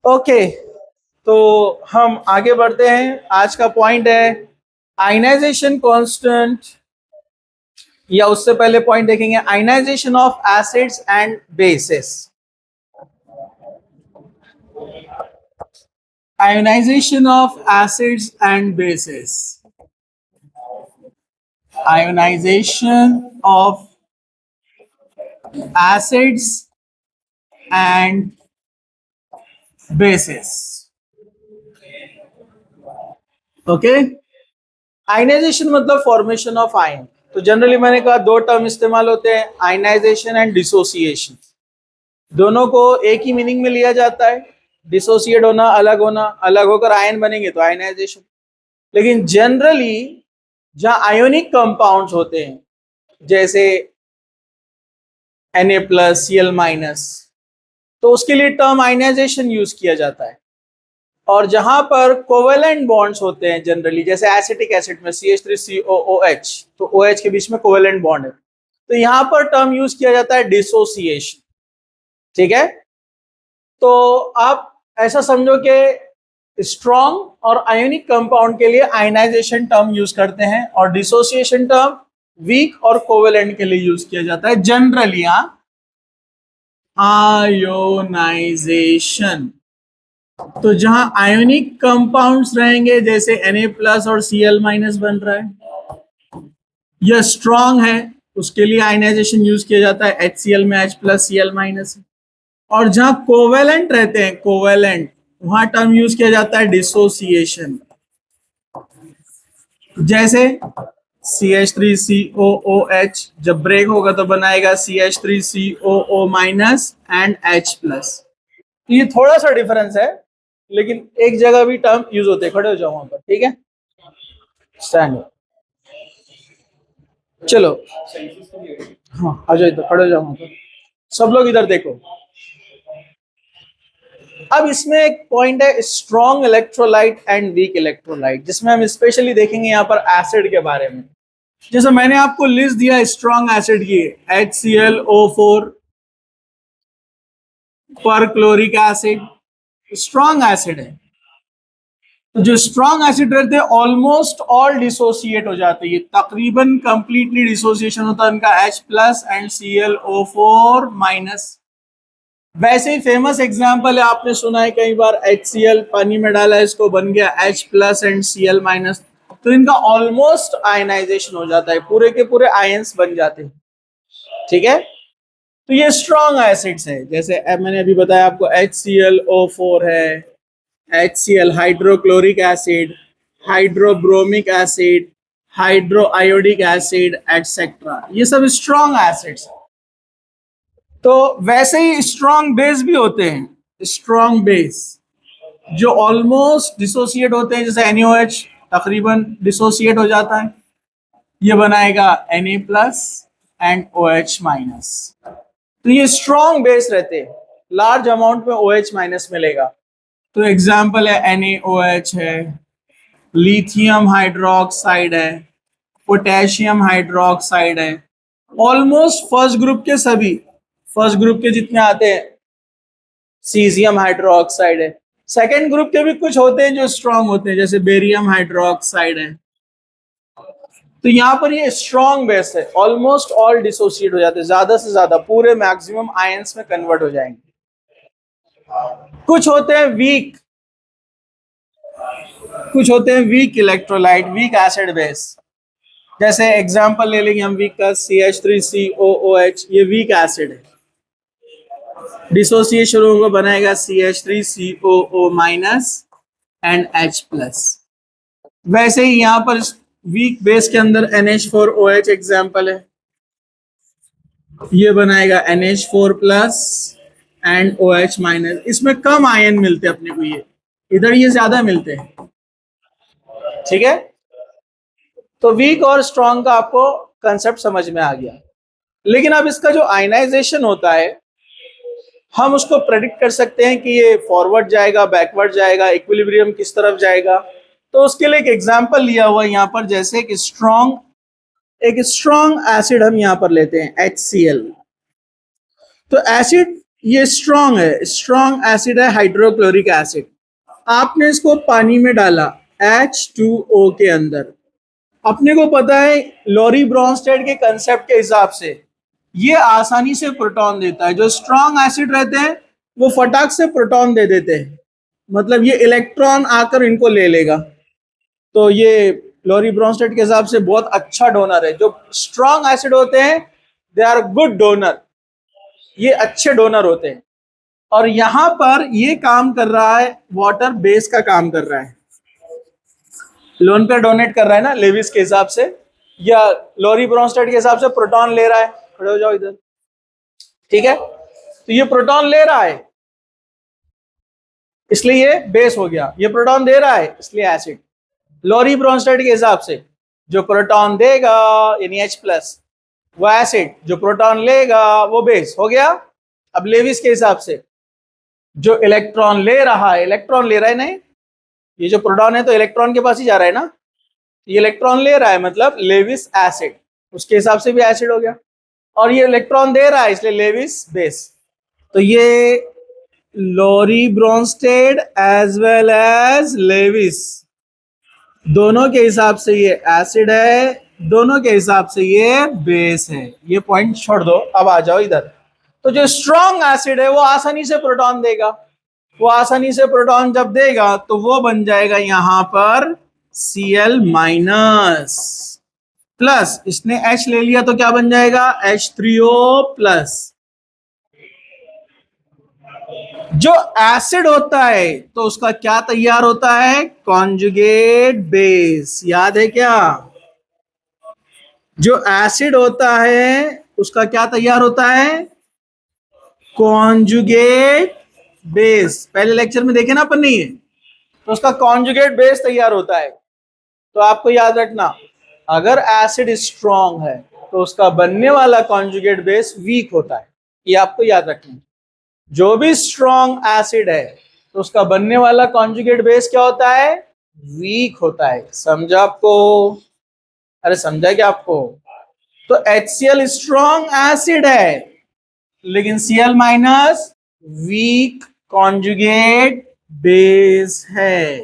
Okay, तो हम आगे बढ़ते हैं। आज का पॉइंट है आयनाइजेशन कांस्टेंट, या उससे पहले पॉइंट देखेंगे ionization of acids and bases. Ionization of acids and bases, ionization of acids and bases. Okay, ionization मतलब फॉर्मेशन ऑफ आयन। तो जनरली मैंने कहा दो टर्म इस्तेमाल होते हैं, आयनाइजेशन एंड डिसोसिएशन। दोनों को एक ही मीनिंग में लिया जाता है। डिसोसिएट होना, अलग होकर आयन बनेंगे तो आयनाइजेशन। लेकिन जनरली जहां आयोनिक कंपाउंड्स होते हैं जैसे Na+Cl-, तो उसके लिए टर्म आयनाइजेशन यूज किया जाता है। और जहां पर कोवेलेंट बॉन्ड्स होते हैं जनरली, जैसे एसिटिक एसिड में CH3COOH, तो OH के बीच में कोवेलेंट बॉन्ड है, तो यहां पर टर्म यूज किया जाता है डिसोसिएशन। ठीक है, तो आप ऐसा समझो कि स्ट्रॉन्ग और आयोनिक कंपाउंड के लिए आयनाइजेशन टर्म यूज करते हैं और डिसोसिएशन टर्म वीक और कोवेलेंट के लिए यूज किया जाता है जनरली। आयोनाइजेशन, तो जहां आयोनिक कंपाउंड्स रहेंगे जैसे Na+ और Cl- बन रहा है, यह स्ट्रॉन्ग है, उसके लिए आयनाइजेशन यूज किया जाता है HCl में H+Cl-। और जहां कोवेलेंट रहते हैं, कोवेलेंट, वहां टर्म यूज किया जाता है डिसोसिएशन। जैसे CH3COOH जब ब्रेक होगा तो बनाएगा CH3COO- एंड H+। तो ये थोड़ा सा डिफरेंस है, लेकिन एक जगह भी टर्म यूज होते हैं। खड़े हो जाओ वहां पर, ठीक है, स्टैंड। चलो, हाँ आ जाओ इधर, खड़े हो जाओ वहां पर, सब लोग इधर देखो। अब इसमें एक पॉइंट है strong electrolyte and weak electrolyte, जिसमें हम स्पेशली देखेंगे यहाँ पर एसिड के बारे में। जैसे मैंने आपको लिस्ट दिया स्ट्रॉन्ग एसिड की, HClO4 पर क्लोरिक एसिड स्ट्रॉन्ग एसिड है। तो जो स्ट्रॉन्ग एसिड रहते हैं ऑलमोस्ट ऑल डिसोसिएट हो जाते हैं, तकरीबन कंप्लीटली डिसोसिएशन होता है उनका H+ एंड ClO4-। वैसे ही फेमस एग्जांपल है, आपने सुना है कई बार, HCl पानी में डाला इसको बन गया H+ एंड Cl-, तो इनका ऑलमोस्ट आयनाइजेशन हो जाता है, पूरे के पूरे आयंस बन जाते हैं। ठीक है, तो ये स्ट्रॉन्ग एसिड्स है। जैसे मैंने अभी बताया आपको HClO4 है, HCl hydrochloric acid, hydrobromic acid, hydroiodic acid etcetera, ये सब स्ट्रॉन्ग एसिड्स। तो वैसे ही स्ट्रॉन्ग बेस भी होते हैं, स्ट्रॉन्ग बेस जो ऑलमोस्ट डिसोसिएट होते हैं, जैसे NaOH तकरीबन डिसोसिएट हो जाता है, ये बनाएगा Na+ एंड OH-। तो ये स्ट्रॉन्ग बेस रहते हैं, लार्ज अमाउंट में OH- मिलेगा। तो एग्जाम्पल है NaOH है, लिथियम हाइड्रोक्साइड है, पोटेशियम हाइड्रोक्साइड है, ऑलमोस्ट फर्स्ट ग्रुप के सभी, फर्स्ट ग्रुप के जितने आते हैं, सीजियम हाइड्रोक्साइड है। सेकेंड ग्रुप के भी कुछ होते हैं जो स्ट्रॉन्ग होते हैं, जैसे बेरियम हाइड्रोक्साइड है। तो यहाँ पर ये स्ट्रॉन्ग बेस है, ऑलमोस्ट ऑल डिसोसिएट हो जाते हैं, ज्यादा से ज्यादा पूरे मैक्सिमम आयंस में कन्वर्ट हो जाएंगे। कुछ होते हैं वीक, कुछ होते हैं weak electrolyte, weak acid base. जैसे एग्जांपल ले लेंगे हम वीक का CH3COOH, ये वीक एसिड है, डिसोसिएशन होगा बनाएगा CH3COO- एंड H+। वैसे ही यहां पर वीक बेस के अंदर NH4OH एग्जांपल है, ये बनाएगा NH4+ एंड OH-। इसमें कम आयन मिलते हैं अपने को, ये इधर ये ज्यादा मिलते हैं। ठीक है, तो वीक और स्ट्रॉन्ग का आपको कंसेप्ट समझ में आ गया। लेकिन अब इसका जो आयनाइजेशन होता है, हम उसको प्रेडिक्ट कर सकते हैं कि ये फॉरवर्ड जाएगा, बैकवर्ड जाएगा, इक्विलिब्रियम किस तरफ जाएगा। तो उसके लिए एक एग्जांपल लिया हुआ है यहाँ पर, जैसे कि एक स्ट्रॉन्ग एसिड हम यहाँ पर लेते हैं HCl। तो एसिड ये स्ट्रॉन्ग है, स्ट्रॉन्ग एसिड है हाइड्रोक्लोरिक एसिड। आपने इसको पानी में डाला H2O के अंदर। अपने को पता है लॉरी ब्रॉन्स्टेड के कंसेप्ट के हिसाब से ये आसानी से प्रोटॉन देता है। जो स्ट्रॉन्ग एसिड रहते हैं वो फटाक से प्रोटॉन दे देते हैं, मतलब ये इलेक्ट्रॉन आकर इनको ले लेगा। तो ये लॉरी ब्रॉन्स्टेड के हिसाब से बहुत अच्छा डोनर है। जो स्ट्रॉन्ग एसिड होते हैं दे आर गुड डोनर, ये अच्छे डोनर होते हैं। और यहां पर ये काम कर रहा है, वाटर बेस का काम कर रहा है, लोन पे डोनेट कर रहा है ना लेविस के हिसाब से, या लॉरी ब्रॉन्स्टेड के हिसाब से प्रोटॉन ले रहा है। खड़े हो जाओ इधर, ठीक है। तो ये प्रोटॉन ले रहा है इसलिए ये बेस हो गया, ये प्रोटॉन दे रहा है इसलिए एसिड। लॉरी ब्रॉन्स्टेड के हिसाब से जो प्रोटॉन देगा यानी H+ वो एसिड, जो प्रोटॉन लेगा वो बेस हो गया। अब लेविस के हिसाब से जो इलेक्ट्रॉन ले रहा है, इलेक्ट्रॉन ले रहा है नहीं, ये जो प्रोटॉन है तो इलेक्ट्रॉन के पास ही जा रहा है ना, ये इलेक्ट्रॉन ले रहा है मतलब लेविस एसिड, उसके हिसाब से भी एसिड हो गया। और ये इलेक्ट्रॉन दे रहा है इसलिए लेविस बेस। तो ये Lowry Bronsted as well as Lewis दोनों के हिसाब से ये एसिड है, दोनों के हिसाब से ये बेस है। ये पॉइंट छोड़ दो, अब आ जाओ इधर। तो जो स्ट्रॉन्ग एसिड है वो आसानी से प्रोटॉन देगा, वो आसानी से प्रोटॉन जब देगा तो वो बन जाएगा यहां पर Cl माइनस प्लस, इसने H ले लिया तो क्या बन जाएगा H3O प्लस। जो एसिड होता है तो उसका क्या तैयार होता है, कॉन्जुगेट बेस, याद है क्या। जो एसिड होता है उसका क्या तैयार होता है, कॉन्जुगेट बेस। पहले लेक्चर में देखे ना अपन ने ये, तो उसका कॉन्जुगेट बेस तैयार होता है। तो आपको याद रखना अगर एसिड स्ट्रॉन्ग है तो उसका बनने वाला कॉन्जुगेट बेस वीक होता है, ये आपको याद रखना। जो भी स्ट्रॉन्ग एसिड है तो उसका बनने वाला कॉन्जुगेट बेस क्या होता है, वीक होता है। समझा आपको, अरे समझा क्या आपको। तो HCl स्ट्रॉन्ग एसिड है लेकिन Cl minus weak conjugate base है।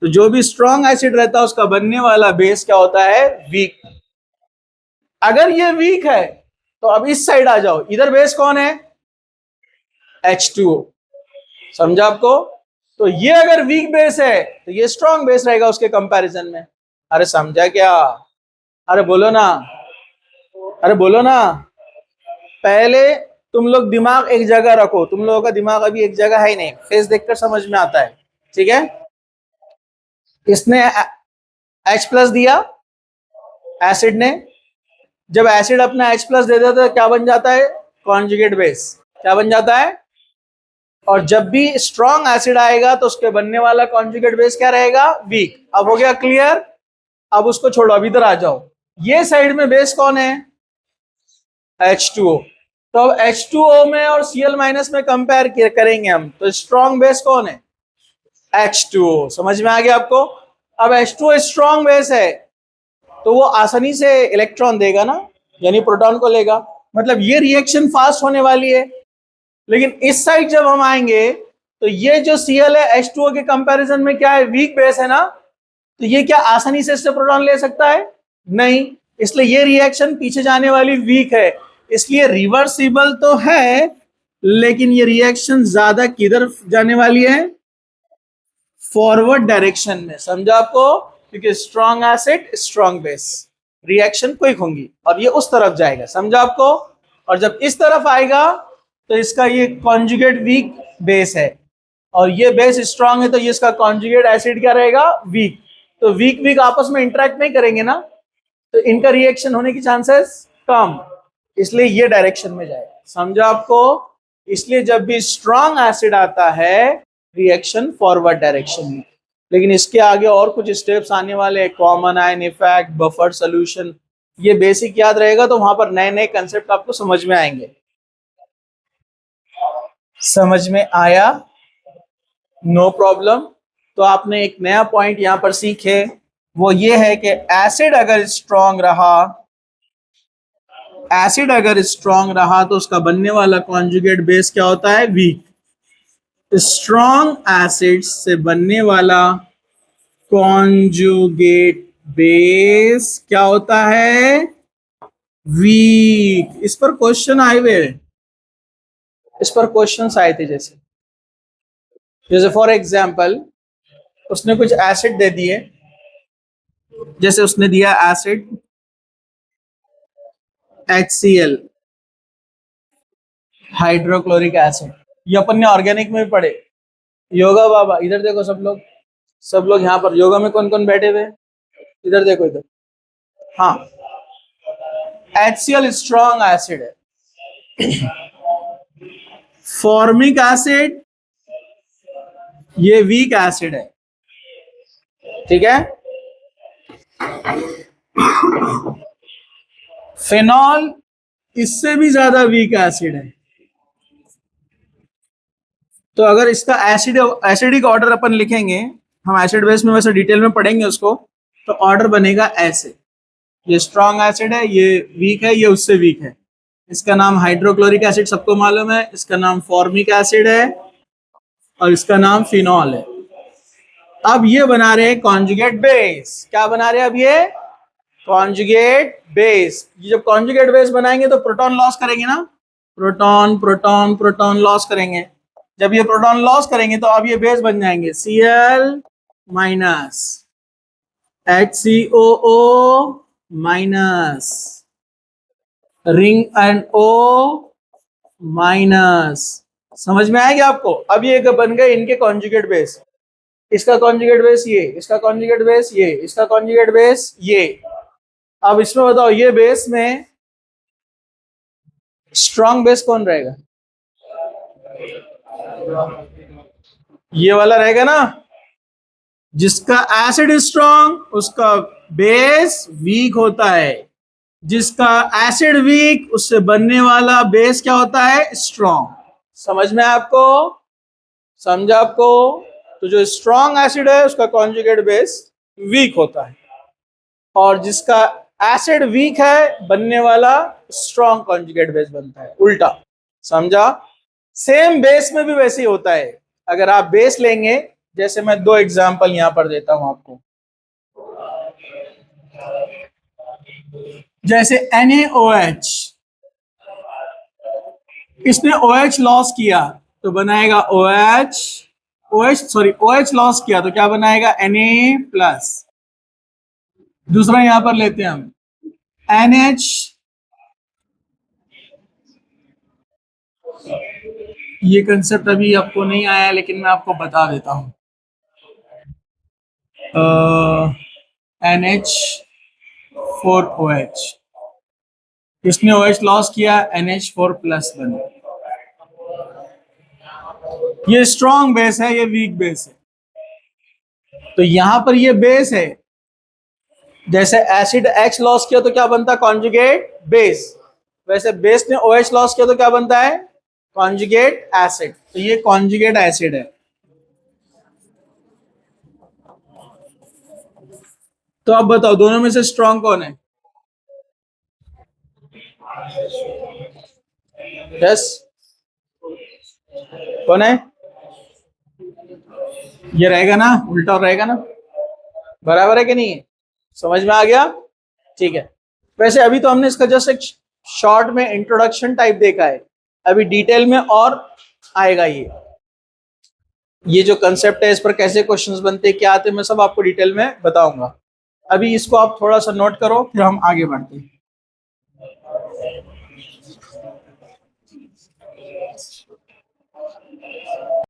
तो जो भी स्ट्रॉन्ग एसिड रहता है उसका बनने वाला बेस क्या होता है, वीक। अगर ये वीक है तो अब इस साइड आ जाओ, इधर बेस कौन है, H2O। समझा आपको। तो ये अगर वीक बेस है तो ये स्ट्रॉन्ग बेस रहेगा उसके कंपैरिजन में। अरे समझा क्या, अरे बोलो ना, अरे बोलो ना। पहले तुम लोग दिमाग एक जगह रखो, तुम लोगों का दिमाग अभी एक जगह है ही नहीं, फेस देखकर समझ में आता है, ठीक है। इसने H+ दिया एसिड ने, जब एसिड अपना H+ दे देता है तो क्या बन जाता है, कॉन्जुगेट बेस, क्या बन जाता है। और जब भी स्ट्रॉन्ग एसिड आएगा तो उसके बनने वाला कॉन्जुगेट बेस क्या रहेगा, वीक। अब हो गया क्लियर। अब उसको छोड़ो, अब इधर आ जाओ। ये साइड में बेस कौन है, H2O। तो अब H2O में और Cl माइनस में कंपेयर करेंगे हम, तो स्ट्रॉन्ग बेस कौन है, H2O। समझ में आ गया आपको। अब H2O स्ट्रॉन्ग बेस है तो वो आसानी से इलेक्ट्रॉन देगा ना, यानी प्रोटॉन को लेगा, मतलब ये रिएक्शन फास्ट होने वाली है। लेकिन इस साइड जब हम आएंगे तो ये जो Cl है H2O के कंपैरिजन में क्या है, वीक बेस है ना, तो ये क्या आसानी से इससे प्रोटॉन ले सकता है, नहीं। इसलिए ये रिएक्शन पीछे जाने वाली वीक है, इसलिए रिवर्सिबल तो है लेकिन ये रिएक्शन ज्यादा किधर जाने वाली है, फॉरवर्ड डायरेक्शन में। समझा आपको, क्योंकि strong acid strong base, reaction quick होंगी और ये उस तरफ जाएगा। समझा आपको। और जब इस तरफ आएगा तो इसका ये कॉन्जुगेट वीक बेस है और ये बेस स्ट्रॉन्ग है तो ये इसका कॉन्जुगेट एसिड क्या रहेगा, वीक। तो वीक वीक आपस में इंटरेक्ट नहीं करेंगे ना, तो इनका रिएक्शन होने की चांसेस कम, इसलिए ये डायरेक्शन में जाएगा। समझा आपको। इसलिए जब भी स्ट्रॉन्ग एसिड आता है रिएक्शन फॉरवर्ड डायरेक्शन में। लेकिन इसके आगे और कुछ स्टेप्स आने वाले हैं, common ion effect, buffer solution, ये बेसिक याद रहेगा तो वहां पर नए नए कंसेप्ट आपको समझ में आएंगे। समझ में आया, नो प्रॉब्लम। तो आपने एक नया पॉइंट यहां पर सीखे, वो ये है कि एसिड अगर स्ट्रॉन्ग रहा एसिड अगर स्ट्रॉन्ग रहा तो उसका बनने वाला कॉन्जुगेट बेस क्या होता है? वीक। स्ट्रॉन्ग एसिड से बनने वाला कॉन्जुगेट बेस क्या होता है? वीक। इस पर क्वेश्चन आए हुए, इस पर क्वेश्चन आए थे। जैसे फॉर एग्जाम्पल उसने कुछ एसिड दे दिए, जैसे उसने दिया एसिड HCl, हाइड्रोक्लोरिक एसिड। ये अपन ने ऑर्गेनिक में भी पढ़े। योगा बाबा इधर देखो, सब लोग यहाँ पर योगा में कौन कौन बैठे हुए? इधर देखो, इधर। हाँ, HCl स्ट्रॉन्ग एसिड है। फॉर्मिक एसिड ये वीक एसिड है, ठीक है। फिनॉल इससे भी ज्यादा वीक एसिड है। तो अगर इसका एसिडिक ऑर्डर अपन लिखेंगे, हम एसिड बेस में वैसे डिटेल में पढ़ेंगे उसको, तो ऑर्डर बनेगा ऐसे। ये स्ट्रॉन्ग एसिड है, ये वीक है, ये उससे वीक है। इसका नाम हाइड्रोक्लोरिक एसिड सबको मालूम है, इसका नाम फॉर्मिक एसिड है, और इसका नाम फिनॉल है। अब ये बना रहे हैं कॉन्जुगेट बेस। क्या बना रहे हैं अब ये? Conjugate base. जब कॉन्जुगेट बेस बनाएंगे तो प्रोटॉन लॉस करेंगे ना, प्रोटॉन प्रोटॉन प्रोटॉन लॉस करेंगे। जब ये प्रोटॉन लॉस करेंगे तो अब ये बेस बन जाएंगे Cl minus HCOO minus ring and O minus. समझ में आएगा आपको? अब ये बन गए इनके कॉन्जुगेट बेस। इसका कॉन्जुगेट बेस ये, इसका कॉन्जुगेट बेस ये, इसका कॉन्जुगेट बेस ये। अब इसमें बताओ ये बेस में स्ट्रॉन्ग बेस कौन रहेगा? ये वाला रहेगा ना। जिसका एसिड स्ट्रॉन्ग उसका बेस वीक होता है, जिसका एसिड वीक उससे बनने वाला बेस क्या होता है? स्ट्रॉन्ग। समझ में आपको? समझा आपको? तो जो स्ट्रॉन्ग एसिड है उसका कॉन्जुगेट बेस वीक होता है, और जिसका एसिड वीक है बनने वाला स्ट्रॉन्ग कॉन्जुगेट बेस बनता है। उल्टा। समझा? सेम बेस में भी वैसे ही होता है। अगर आप बेस लेंगे, जैसे मैं दो एग्जांपल यहां पर देता हूं आपको। जैसे NaOH, इसने OH लॉस किया तो बनाएगा OH लॉस किया तो क्या बनाएगा? Na+। दूसरा यहां पर लेते हैं हम NH, ये कंसेप्ट अभी आपको नहीं आया लेकिन मैं आपको बता देता हूं। NH4OH, इसने OH लॉस किया, NH4+ बना। ये स्ट्रॉन्ग बेस है, ये वीक बेस है। तो यहां पर ये बेस है। जैसे एसिड H लॉस किया तो क्या बनता? Conjugate base. वैसे बेस ने OH लॉस किया तो क्या बनता है? Conjugate acid. तो ये कॉन्जुगेट एसिड है। तो अब बताओ दोनों में से स्ट्रॉन्ग कौन है? यस, कौन है? ये रहेगा ना, उल्टा रहेगा ना। बराबर है कि नहीं? समझ में आ गया? ठीक है। वैसे अभी तो हमने इसका जस्ट एक शॉर्ट में इंट्रोडक्शन टाइप देखा है, अभी डिटेल में और आएगा। ये जो कंसेप्ट है, इस पर कैसे क्वेश्चंस बनते हैं, क्या आते हैं, मैं सब आपको डिटेल में बताऊंगा। अभी इसको आप थोड़ा सा नोट करो, फिर हम आगे बढ़ते हैं।